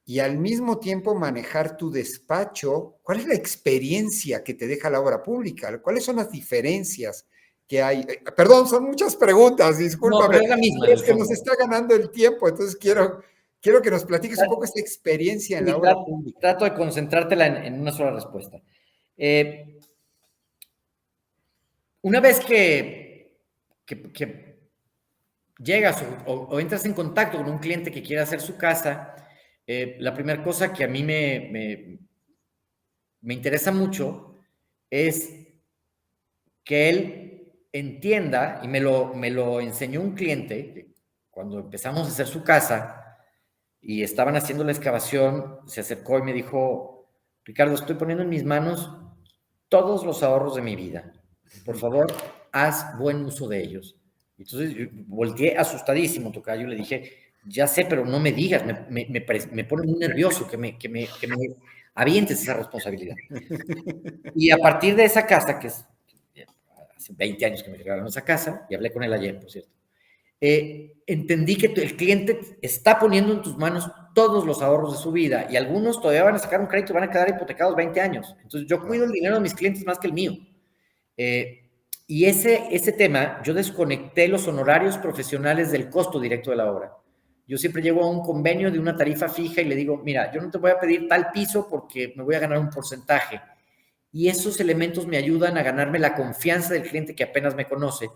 y al mismo tiempo manejar tu despacho? ¿Cuál es la experiencia que te deja la obra pública? ¿Cuáles son las diferencias que hay? Perdón, son muchas preguntas, No, discúlpame. pero es la misma en Es el que nos fondo. está ganando el tiempo, entonces quiero que nos platiques un poco esta experiencia en la Y obra pública. trato de concentrártela en una sola respuesta. Una vez que llegas o entras en contacto con un cliente que quiere hacer su casa, la primera cosa que a mí me interesa mucho es que él entienda, y me lo enseñó un cliente, cuando empezamos a hacer su casa y estaban haciendo la excavación, se acercó y me dijo: Ricardo, estoy poniendo en mis manos todos los ahorros de mi vida. Por favor, haz buen uso de ellos. Entonces yo volteé asustadísimo, tocayo, y le dije: ya sé, pero no me digas, me pone muy nervioso que me avientes esa responsabilidad. Y a partir de esa casa, que es hace 20 años que me regalaron esa casa, y hablé con él ayer, por cierto, entendí que el cliente está poniendo en tus manos todos los ahorros de su vida, y algunos todavía van a sacar un crédito y van a quedar hipotecados 20 años. Entonces yo cuido el dinero de mis clientes más que el mío. Y ese tema, yo desconecté los honorarios profesionales del costo directo de la obra. Yo siempre llego a un convenio de una tarifa fija y le digo: mira, yo no te voy a pedir tal piso porque me voy a ganar un porcentaje. Y esos elementos me ayudan a ganarme la confianza del cliente que apenas me conoce.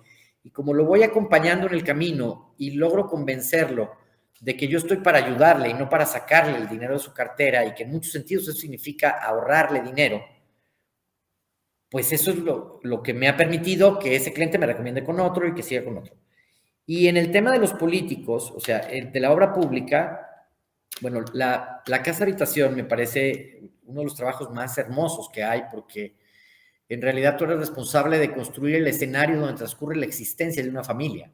Y como lo voy acompañando en el camino y logro convencerlo de que yo estoy para ayudarle y no para sacarle el dinero de su cartera, y que en muchos sentidos eso significa ahorrarle dinero, pues eso es lo que me ha permitido que ese cliente me recomiende con otro y que siga con otro. Y en el tema de los políticos, o sea, de la obra pública, bueno, la casa habitación me parece uno de los trabajos más hermosos que hay, porque en realidad tú eres responsable de construir el escenario donde transcurre la existencia de una familia.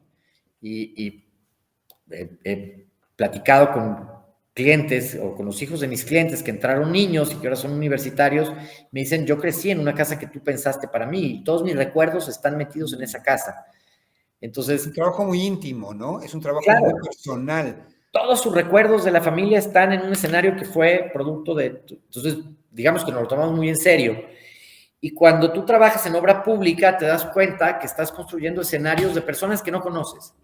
Y he platicado con clientes o con los hijos de mis clientes que entraron niños y que ahora son universitarios, me dicen: yo crecí en una casa que tú pensaste para mí y todos mis recuerdos están metidos en esa casa. Entonces, Es un trabajo muy íntimo, ¿no? Es un trabajo muy claro, personal. todos sus recuerdos de la familia están en un escenario que fue producto de... Entonces, digamos que nos lo tomamos muy en serio. Y cuando tú trabajas en obra pública, te das cuenta que estás construyendo escenarios de personas que no conoces.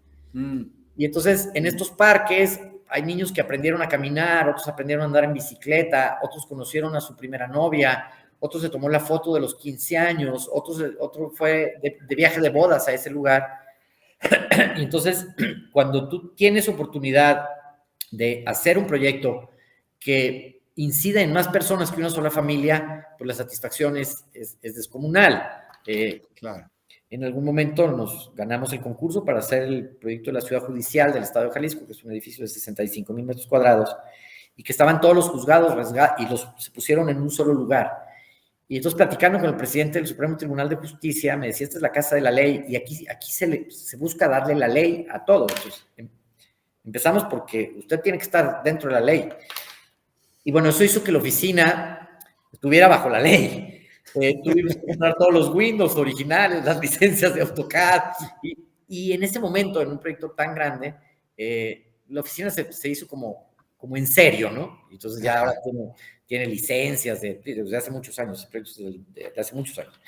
Y entonces, en estos parques hay niños que aprendieron a caminar, otros aprendieron a andar en bicicleta, otros conocieron a su primera novia, otros se tomó la foto de los 15 años, otro fue de viaje de bodas a ese lugar. Y entonces, cuando tú tienes oportunidad de hacer un proyecto que incida en más personas que una sola familia, pues la satisfacción es descomunal. Claro. En algún momento nos ganamos el concurso para hacer el proyecto de la Ciudad Judicial del Estado de Jalisco, que es un edificio de 65,000 metros cuadrados, y que estaban todos los juzgados y se pusieron en un solo lugar. Y entonces, platicando con el presidente del Supremo Tribunal de Justicia, me decía: esta es la casa de la ley, y aquí se busca darle la ley a todos. Entonces, empezamos porque usted tiene que estar dentro de la ley. Y bueno, eso hizo que la oficina estuviera bajo la ley. Tuvimos que comprar todos los Windows originales, las licencias de AutoCAD, y en ese momento, en un proyecto tan grande, la oficina se hizo como en serio, ¿no? Entonces ya ahora tiene licencias desde hace muchos años, proyectos de hace muchos años.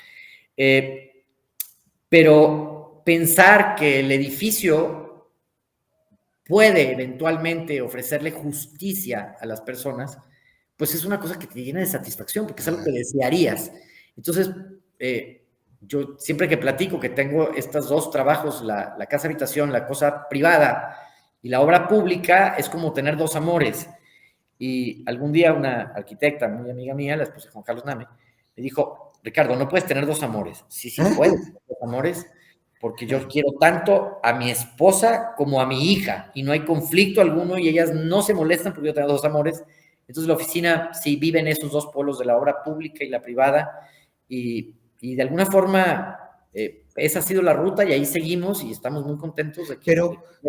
Pero pensar que el edificio puede eventualmente ofrecerle justicia a las personas, pues es una cosa que te llena de satisfacción, porque es algo que desearías. Entonces, yo siempre que platico que tengo estos dos trabajos, la casa habitación, la cosa privada y la obra pública, es como tener dos amores. Y algún día una arquitecta muy amiga mía, la esposa de Juan Carlos Name, me dijo: Ricardo, no puedes tener dos amores. Sí, puedes tener dos amores, porque yo quiero tanto a mi esposa como a mi hija, y no hay conflicto alguno, y ellas no se molestan porque yo tengo dos amores. Entonces la oficina sí vive en esos dos polos de la obra pública y la privada, y de alguna forma esa ha sido la ruta, y ahí seguimos y estamos muy contentos de que...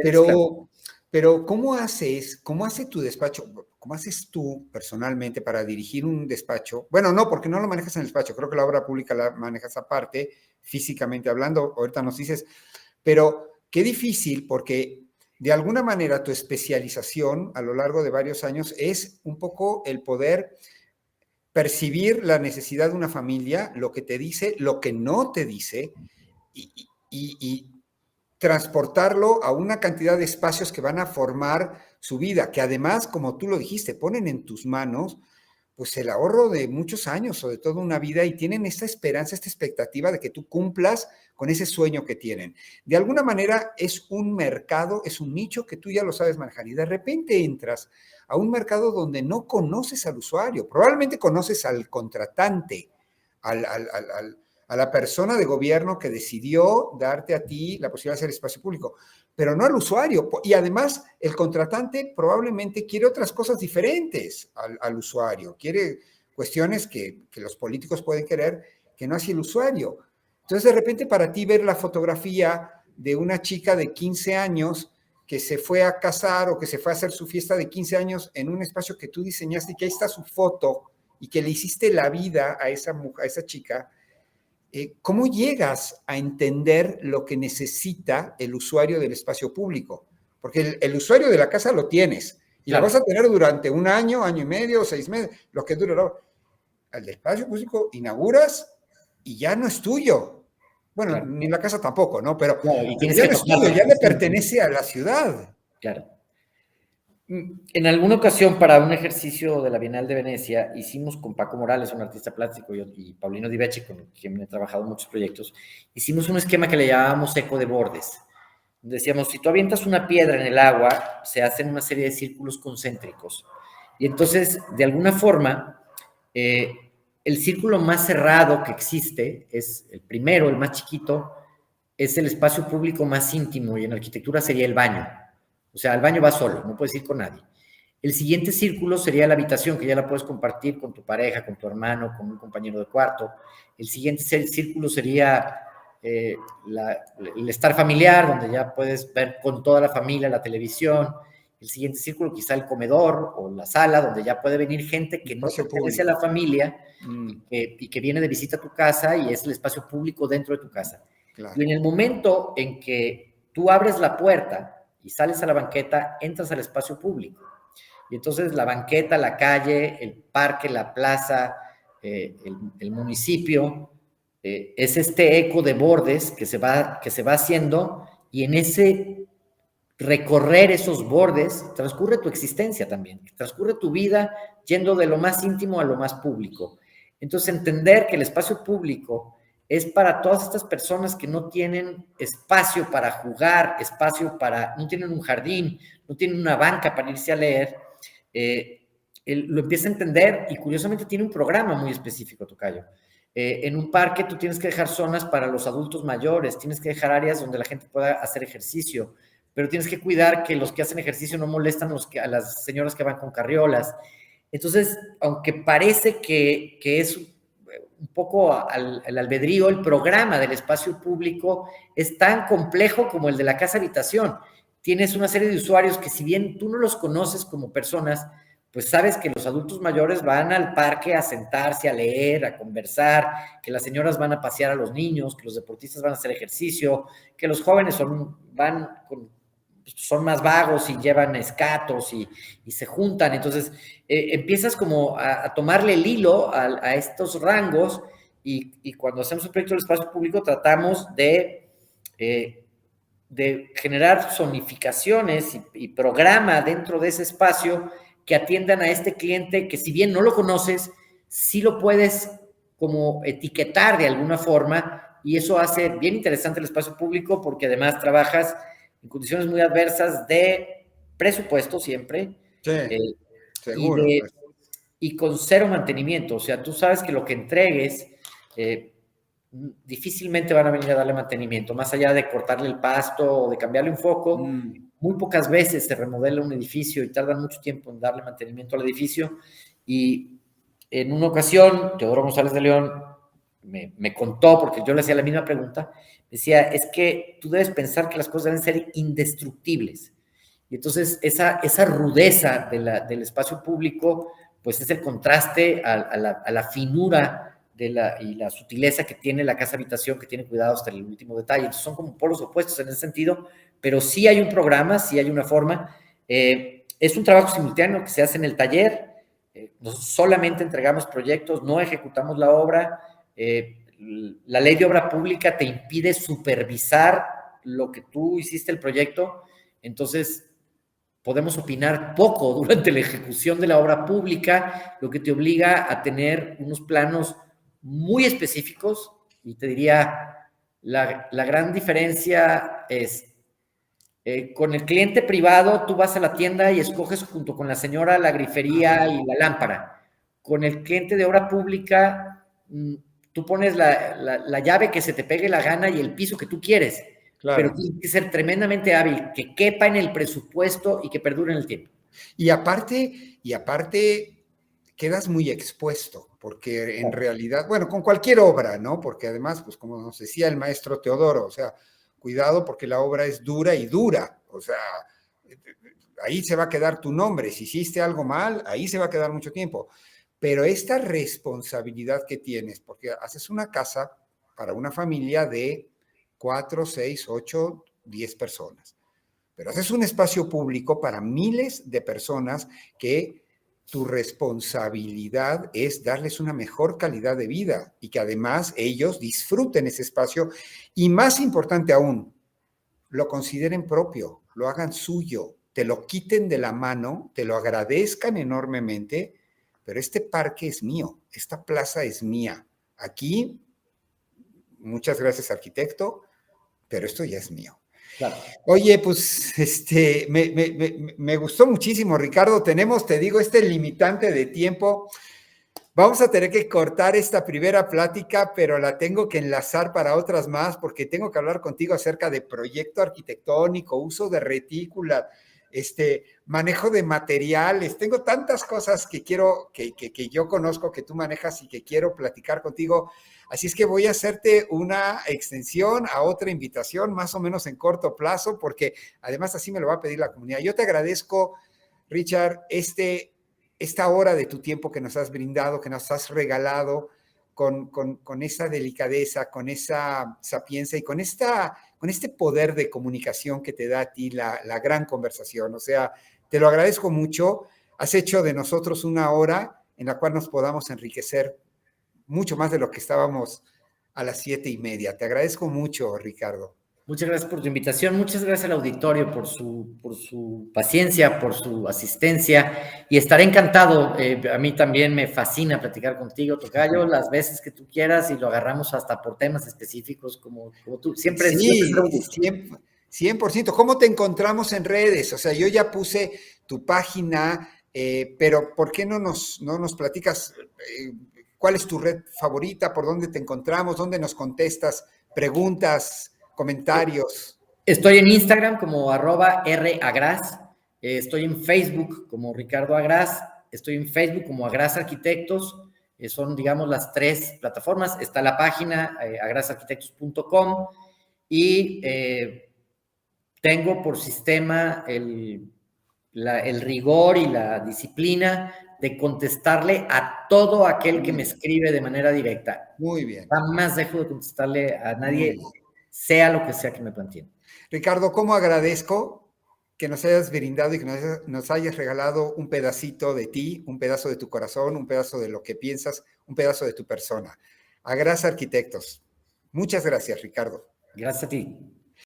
Pero Pero ¿cómo hace tu despacho, cómo haces tú personalmente para dirigir un despacho? Bueno, no, porque no lo manejas en el despacho, creo que la obra pública la manejas aparte, físicamente hablando, ahorita nos dices, pero qué difícil porque de alguna manera tu especialización a lo largo de varios años es un poco el poder percibir la necesidad de una familia, lo que te dice, lo que no te dice, y transportarlo a una cantidad de espacios que van a formar su vida, que además, como tú lo dijiste, ponen en tus manos pues el ahorro de muchos años o de toda una vida y tienen esta esperanza, esta expectativa de que tú cumplas con ese sueño que tienen. De alguna manera es un mercado, es un nicho que tú ya lo sabes manejar y de repente entras a un mercado donde no conoces al usuario, probablemente conoces al contratante, al, al, al, a la persona de gobierno que decidió darte a ti la posibilidad de hacer espacio público, pero no al usuario. Y además, el contratante probablemente quiere otras cosas diferentes al usuario, quiere cuestiones que los políticos pueden querer que no hace el usuario. Entonces, de repente, para ti ver la fotografía de una chica de 15 años que se fue a casar o que se fue a hacer su fiesta de 15 años en un espacio que tú diseñaste y que ahí está su foto y que le hiciste la vida a esa mujer, a esa chica, ¿cómo llegas a entender lo que necesita el usuario del espacio público? Porque el usuario de la casa lo tienes y claro, lo vas a tener durante un año, año y medio, 6 meses, lo que dure. El espacio público inauguras y ya no es tuyo. Bueno, claro, ni la casa tampoco, ¿no? Pero, claro, y ya no es tuyo, ya le pertenece a la ciudad. Claro. En alguna ocasión, para un ejercicio de la Bienal de Venecia, hicimos con Paco Morales, un artista plástico, y Paulino Di Becci, con quien he trabajado en muchos proyectos, hicimos un esquema que le llamábamos eco de bordes. Decíamos, si tú avientas una piedra en el agua, se hacen una serie de círculos concéntricos. Y entonces, de alguna forma, el círculo más cerrado que existe es el primero, el más chiquito, es el espacio público más íntimo, y en arquitectura sería el baño. O sea, al baño vas solo, no puedes ir con nadie. El siguiente círculo sería la habitación, que ya la puedes compartir con tu pareja, con tu hermano, con un compañero de cuarto. El siguiente círculo sería el estar familiar, donde ya puedes ver con toda la familia la televisión. El siguiente círculo quizá el comedor o la sala, donde ya puede venir gente que no pertenece a la familia y que viene de visita a tu casa y es el espacio público dentro de tu casa. Claro. Y en el momento en que tú abres la puerta y sales a la banqueta, entras al espacio público. Y entonces la banqueta, la calle, el parque, la plaza, el municipio, es este eco de bordes que se va haciendo, y en ese recorrer esos bordes transcurre tu existencia también, transcurre tu vida yendo de lo más íntimo a lo más público. Entonces, entender que el espacio público es para todas estas personas que no tienen espacio para jugar, no tienen un jardín, no tienen una banca para irse a leer, lo empieza a entender, y curiosamente tiene un programa muy específico, Tocayo. En un parque tú tienes que dejar zonas para los adultos mayores, tienes que dejar áreas donde la gente pueda hacer ejercicio, pero tienes que cuidar que los que hacen ejercicio no molestan a las señoras que van con carriolas. Entonces, aunque parece que es un poco al albedrío, el programa del espacio público es tan complejo como el de la casa habitación. Tienes una serie de usuarios que, si bien tú no los conoces como personas, pues sabes que los adultos mayores van al parque a sentarse, a leer, a conversar, que las señoras van a pasear a los niños, que los deportistas van a hacer ejercicio, que los jóvenes son más vagos y llevan escatos y se juntan. Entonces, empiezas como a tomarle el hilo a estos rangos, y cuando hacemos un proyecto del espacio público tratamos de generar zonificaciones y programa dentro de ese espacio que atiendan a este cliente que, si bien no lo conoces, sí lo puedes como etiquetar de alguna forma, y eso hace bien interesante el espacio público, porque además trabajas en condiciones muy adversas de presupuesto siempre, sí, seguro, y con cero mantenimiento. O sea, tú sabes que lo que entregues difícilmente van a venir a darle mantenimiento, más allá de cortarle el pasto o de cambiarle un foco. Muy pocas veces se remodela un edificio y tardan mucho tiempo en darle mantenimiento al edificio. Y en una ocasión, Teodoro González de León me contó, porque yo le hacía la misma pregunta, decía, es que tú debes pensar que las cosas deben ser indestructibles. Y entonces esa rudeza del espacio público, pues es el contraste a la finura y la sutileza que tiene la casa habitación, que tiene cuidado hasta el último detalle. Entonces son como polos opuestos en ese sentido, pero sí hay un programa, sí hay una forma. Es un trabajo simultáneo que se hace en el taller. Nosotros solamente entregamos proyectos, no ejecutamos la obra. La ley de obra pública te impide supervisar lo que tú hiciste el proyecto, entonces podemos opinar poco durante la ejecución de la obra pública, lo que te obliga a tener unos planos muy específicos, y te diría, la gran diferencia es, con el cliente privado tú vas a la tienda y escoges junto con la señora la grifería y la lámpara. Con el cliente de obra pública, tú pones la llave que se te pegue la gana y el piso que tú quieres, Claro. pero tiene que ser tremendamente hábil, que quepa en el presupuesto y que perdure en el tiempo. Y aparte quedas muy expuesto, porque en realidad, bueno, con cualquier obra, ¿no? Porque además, pues como nos decía el maestro Teodoro, o sea, cuidado porque la obra es dura y dura, o sea, ahí se va a quedar tu nombre, si hiciste algo mal, ahí se va a quedar mucho tiempo. Pero esta responsabilidad que tienes, porque haces una casa para una familia de 4, 6, 8, 10 personas, pero haces un espacio público para miles de personas que tu responsabilidad es darles una mejor calidad de vida y que además ellos disfruten ese espacio y, más importante aún, lo consideren propio, lo hagan suyo, te lo quiten de la mano, te lo agradezcan enormemente, pero este parque es mío, esta plaza es mía. Aquí, muchas gracias, arquitecto, pero esto ya es mío. Claro. Oye, pues me gustó muchísimo, Ricardo. Tenemos, te digo, este limitante de tiempo. Vamos a tener que cortar esta primera plática, pero la tengo que enlazar para otras más, porque tengo que hablar contigo acerca de proyecto arquitectónico, uso de retícula, manejo de materiales. Tengo tantas cosas que quiero, que yo conozco, que tú manejas y que quiero platicar contigo. Así es que voy a hacerte una extensión a otra invitación, más o menos en corto plazo, porque además así me lo va a pedir la comunidad. Yo te agradezco, Richard, esta hora de tu tiempo que nos has brindado, que nos has regalado con esa delicadeza, con esa sapiencia y con este poder de comunicación que te da a ti la gran conversación. O sea, te lo agradezco mucho. Has hecho de nosotros una hora en la cual nos podamos enriquecer mucho más de lo que estábamos a las 7:30. Te agradezco mucho, Ricardo. Muchas gracias por tu invitación, muchas gracias al auditorio por su paciencia, por su asistencia, y estaré encantado. A mí también me fascina platicar contigo, tocayo, las veces que tú quieras, y lo agarramos hasta por temas específicos como tú. Siempre, sí, siempre será un gusto. 100%. ¿Cómo te encontramos en redes? O sea, yo ya puse tu página, pero ¿por qué no nos platicas cuál es tu red favorita, por dónde te encontramos, dónde nos contestas preguntas, comentarios? Estoy en Instagram como @ragras, estoy en Facebook como Ricardo Agras, estoy en Facebook como Agras Arquitectos, son, digamos, las tres plataformas. Está la página agrasarquitectos.com y tengo por sistema el rigor y la disciplina de contestarle a todo aquel que me escribe de manera directa. Muy bien. Jamás dejo de contestarle a nadie, sea lo que sea que me planteen. Ricardo, ¿cómo agradezco que nos hayas brindado y que nos hayas regalado un pedacito de ti, un pedazo de tu corazón, un pedazo de lo que piensas, un pedazo de tu persona? Agras Arquitectos. Muchas gracias, Ricardo. Gracias a ti.